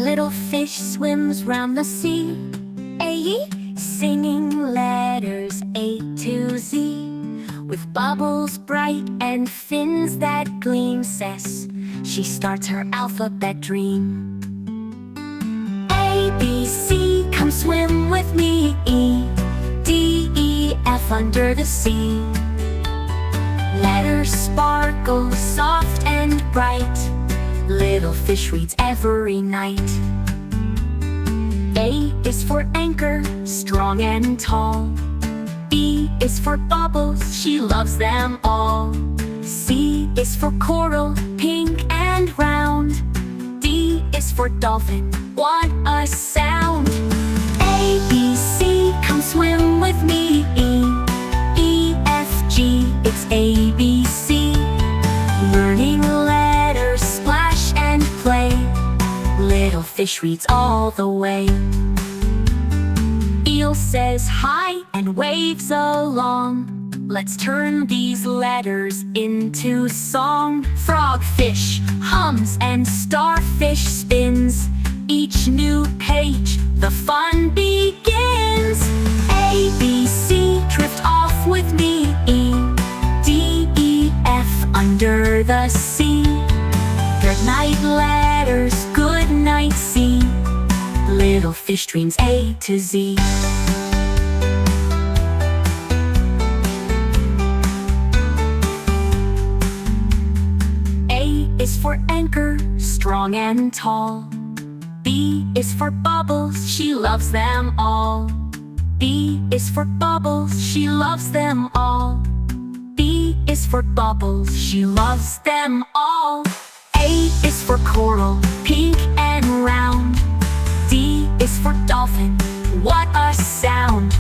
little fish swims round the sea, A, singing letters A to Z. With bubbles bright and fins that gleam, says she starts her alphabet dream. A, B, C, come swim with me, E, D, E, F under the sea. Letters sparkle soft and bright, little fish reads every night. A is for anchor, strong and tall. B is for bubbles, she loves them all. C is for coral, pink and round. D is for dolphin, what a sound! A, B, C, come swim with me, E, E, F, G, it's A, B, C. Learning letters, splash and play, little fish reads all the way. Eel says hi and waves along, let's turn these letters into song. Frogfish hums and starfish spins, each new page the fun begins. A, B, C, drift off with me, E, D, E, F under the sea. Good night letters, good night sea, little fish dreams A to Z. A is for anchor, strong and tall. B is for bubbles, she loves them all. B is for bubbles, she loves them all. B is for bubbles, she loves them all. A is for coral, pink and round. D is for dolphin, what a sound!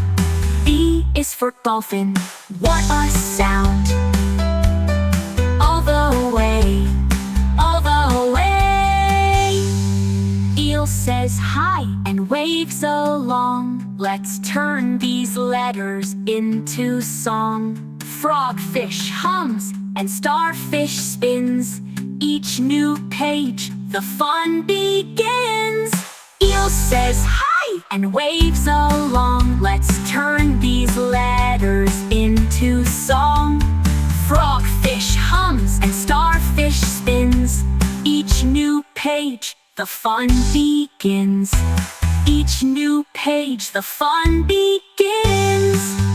B is for dolphin, what a sound! All the way, all the way. Eel says hi and waves along, let's turn these letters into song. Frogfish hums and starfish spins, each new page the fun begins. Eel says hi and waves along, let's turn these letters into song. Frogfish hums and starfish spins, each new page the fun begins. Each new page the fun begins.